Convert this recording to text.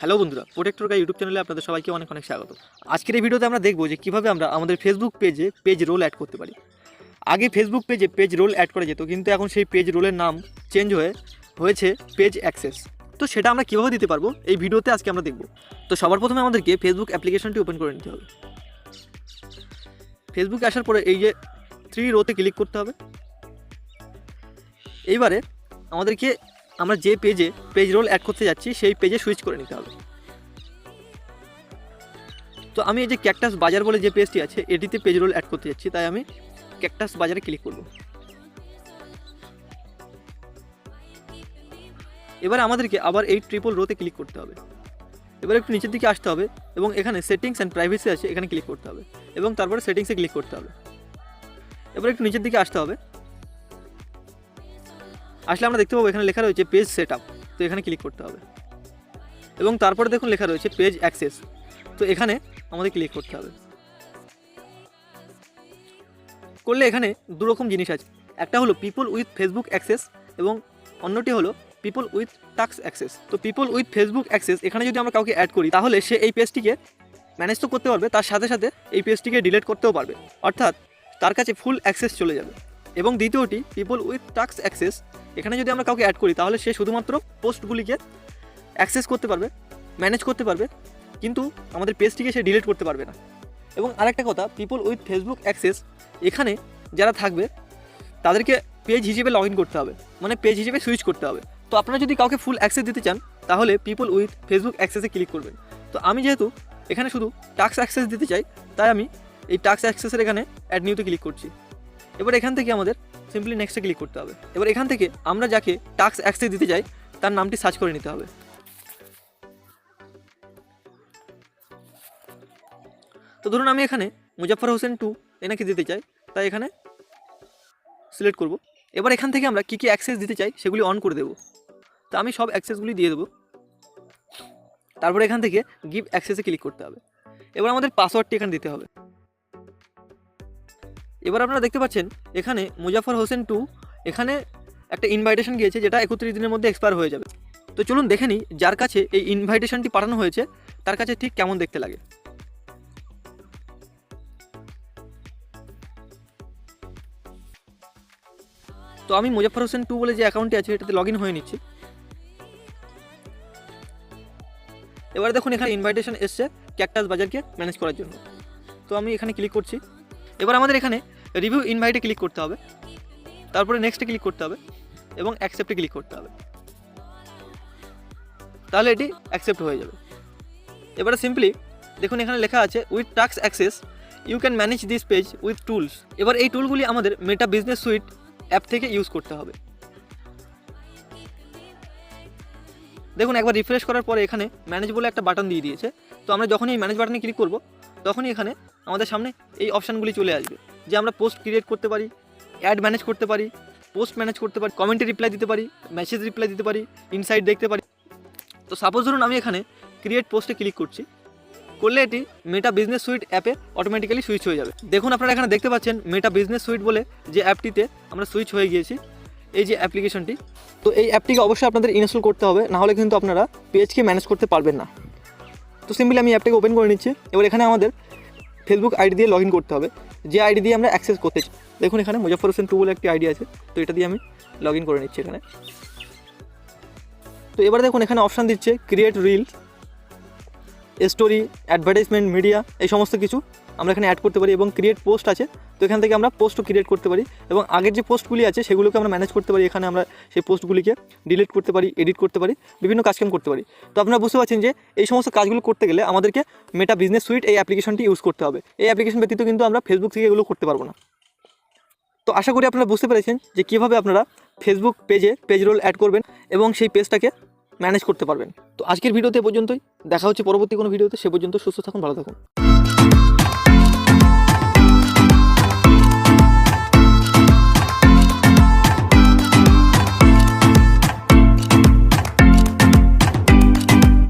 Hello বন্ধুরা, protector গাই YouTube চ্যানেলে আপনাদের সবাইকে অনেক অনেক স্বাগত। আজকের এই ভিডিওতে আমরা দেখব যে কীভাবে আমরা আমাদের ফেসবুক পেজে পেজ রোল অ্যাড করতে পারি। আগে ফেসবুক পেজে পেজ রোল অ্যাড করা যেত, কিন্তু এখন সেই পেজ রোলের নাম চেঞ্জ হয়েছে পেজ অ্যাক্সেস। তো সেটা আমরা কীভাবে দিতে পারবো এই ভিডিওতে আজকে আমরা দেখব। তো সবার প্রথমে আমাদেরকে ফেসবুক অ্যাপ্লিকেশনটি ওপেন করে নিতে হবে। ফেসবুকে আসার পরে এই যে 3 রোতে ক্লিক করতে হবে। এইবারে আমাদেরকে আমরা যে পেজে পেজ রোল অ্যাড করতে যাচ্ছি সেই পেজে সুইচ করে নিতে হবে। তো আমি এই যে ক্যাকটাস বাজার বলে যে পেজটি আছে এটিতে পেজ রোল অ্যাড করতে যাচ্ছি, তাই আমি ক্যাকটাস বাজারে ক্লিক করব। এবার আমাদেরকে আবার এই ট্রিপল রোতে ক্লিক করতে হবে। এবার একটু নিচের দিকে আসতে হবে এবং এখানে সেটিংস অ্যান্ড প্রাইভেসি আছে, এখানে ক্লিক করতে হবে এবং তারপরে সেটিংসে ক্লিক করতে হবে। এবার একটু নিচের দিকে আসতে হবে, আসলে আমরা দেখতে পাবো এখানে লেখা রয়েছে পেজ সেটআপ, তো এখানে ক্লিক করতে হবে এবং তারপরে দেখুন লেখা রয়েছে পেজ অ্যাক্সেস, তো এখানে আমাদের ক্লিক করতে হবে। করলে এখানে দুরকম জিনিস আছে, একটা হলো পিপল উইথ ফেসবুক অ্যাক্সেস এবং অন্যটি হলো পিপল উইথ টাস্ক অ্যাক্সেস। তো পিপল উইথ ফেসবুক অ্যাক্সেস এখানে যদি আমরা কাউকে অ্যাড করি তাহলে সে এই পেজটিকে ম্যানেজ তো করতে পারবে, তার সাথে সাথে এই পেজটিকে ডিলিট করতেও পারবে, অর্থাৎ তার কাছে ফুল অ্যাক্সেস চলে যাবে। এবং দ্বিতীয়টি পিপল উইথ টাস্ক অ্যাক্সেস, এখানে যদি আমরা কাউকে অ্যাড করি তাহলে সে শুধুমাত্র পোস্টগুলিকে অ্যাক্সেস করতে পারবে, ম্যানেজ করতে পারবে, কিন্তু আমাদের পেজটিকে সে ডিলিট করতে পারবে না। এবং আরেকটা কথা, পিপল উইথ ফেসবুক অ্যাক্সেস এখানে যারা থাকবে তাদেরকে পেজ হিসেবে লগ ইন করতে হবে, মানে পেজ হিসেবে সুইচ করতে হবে। তো আপনারা যদি কাউকে ফুল অ্যাক্সেস দিতে চান তাহলে পিপল উইথ ফেসবুক অ্যাক্সেসে ক্লিক করবেন। তো আমি যেহেতু এখানে শুধু টাস্ক অ্যাক্সেস দিতে চাই, তাই আমি এই টাস্ক অ্যাক্সেসের এখানে অ্যাড নিউতে ক্লিক করছি। এবার এখান থেকে আমাদের সিম্পলি নেক্সটে ক্লিক করতে হবে। এবার এখান থেকে আমরা যাকে টাস্ক অ্যাক্সেস দিতে চাই তার নামটি সার্চ করে নিতে হবে। তো ধরুন আমি এখানে মুজাফফর হোসেন 2 এনাকে দিতে চাই, তাই এখানে সিলেক্ট করব। এবার এখান থেকে আমরা কী কী অ্যাক্সেস দিতে চাই সেগুলি অন করে দেবো। তো আমি সব অ্যাক্সেসগুলি দিয়ে দেবো। তারপরে এখান থেকে গিভ অ্যাক্সেসে ক্লিক করতে হবে। এবার আমাদের পাসওয়ার্ডটি এখানে দিতে হবে। এবার আপনারা দেখতে পাচ্ছেন এখানে মুজাফফর হোসেন 2 এখানে একটা ইনভাইটেশন গিয়েছে, যেটা 31 দিনের মধ্যে এক্সপায়ার হয়ে যাবে। তো চলুন দেখে নিই যার কাছে এই ইনভাইটেশনটি পাঠানো হয়েছে তার কাছে ঠিক কেমন দেখতে লাগে। তো আমি মুজাফফর হোসেন 2 বলে যে অ্যাকাউন্টটি আছে এটাতে লগ ইন হয়ে নিচ্ছি। এবার দেখুন এখানে ইনভাইটেশন এসছে ক্যাকটাস বাজারকে ম্যানেজ করার জন্য, তো আমি এখানে ক্লিক করছি। এবার আমাদের এখানে রিভিউ ইনভাইটে ক্লিক করতে হবে, তারপরে নেক্সটে ক্লিক করতে হবে এবং অ্যাকসেপ্টে ক্লিক করতে হবে, তাহলে এটি অ্যাকসেপ্ট হয়ে যাবে। এবারে সিম্পলি দেখুন এখানে লেখা আছে with task access you can manage this page with tools. এবার এই টুলগুলি আমাদের মেটা বিজনেস সুইট অ্যাপ থেকে ইউজ করতে হবে। দেখুন একবার রিফ্রেশ করার পরে এখানে ম্যানেজ বলে একটা বাটন দিয়ে দিয়েছে। তো আমরা যখনই এই ম্যানেজ বাটনে ক্লিক করব তখনই এখানে আমাদের সামনে এই অপশানগুলি চলে আসবে, যে আমরা পোস্ট ক্রিয়েট করতে পারি, অ্যাড ম্যানেজ করতে পারি, পোস্ট ম্যানেজ করতে পারি, কমেন্টে রিপ্লাই দিতে পারি, মেসেজ রিপ্লাই দিতে পারি, ইনসাইট দেখতে পারি। তো সাপোজ ধরুন আমি এখানে ক্রিয়েট পোস্টে ক্লিক করছি, করলে এটি মেটা বিজনেস সুইট অ্যাপে অটোমেটিক্যালি সুইচ হয়ে যাবে। দেখুন আপনারা এখানে দেখতে পাচ্ছেন মেটা বিজনেস সুইট বলে যে অ্যাপটিতে আমরা সুইচ হয়ে গিয়েছি, এই যে অ্যাপ্লিকেশনটি। তো এই অ্যাপটিকে অবশ্যই আপনাদের ইনস্টল করতে হবে, নাহলে কিন্তু আপনারা পেজকে ম্যানেজ করতে পারবেন না। তো সিম্পলি আমি অ্যাপটাকে ওপেন করে নিচ্ছি। এবার এখানে আমাদের ফেসবুক আইডি দিয়ে লগ ইন করতে হবে, যে আইডি দিয়ে আমরা অ্যাক্সেস করতে চাই। দেখুন এখানে মুজাফফর হোসেন 2 বলে একটি আইডি আছে, তো এটা দিয়ে আমি লগ ইন করে নিচ্ছি এখানে। তো এবার দেখুন এখানে অপশান দিচ্ছে create reels, story, advertisement, media, এই সমস্ত কিছু আমরা এখানে অ্যাড করতে পারি। এবং ক্রিয়েট পোস্ট আছে, তো এখান থেকে আমরা পোস্টও ক্রিয়েট করতে পারি এবং আগের যে পোস্টগুলি আছে সেগুলোকে আমরা ম্যানেজ করতে পারি। এখানে আমরা সেই পোস্টগুলিকে ডিলিট করতে পারি, এডিট করতে পারি, বিভিন্ন কাজকাম করতে পারি। তো আপনারা বুঝতে পারছেন যে এই সমস্ত কাজগুলো করতে গেলে আমাদেরকে মেটা বিজনেস সুইট এই অ্যাপ্লিকেশনটি ইউজ করতে হবে। এই অ্যাপ্লিকেশন ব্যতীত কিন্তু আমরা ফেসবুক থেকে এগুলো করতে পারবো না। তো আশা করি আপনারা বুঝতে পেরেছেন যে কীভাবে আপনারা ফেসবুক পেজে পেজ রোল অ্যাড করবেন এবং সেই পেজটাকে ম্যানেজ করতে পারবেন। তো আজকের ভিডিওতে পর্যন্তই, দেখা হচ্ছে পরবর্তী কোনো ভিডিওতে। সে পর্যন্ত সুস্থ থাকুন, ভালো থাকুন।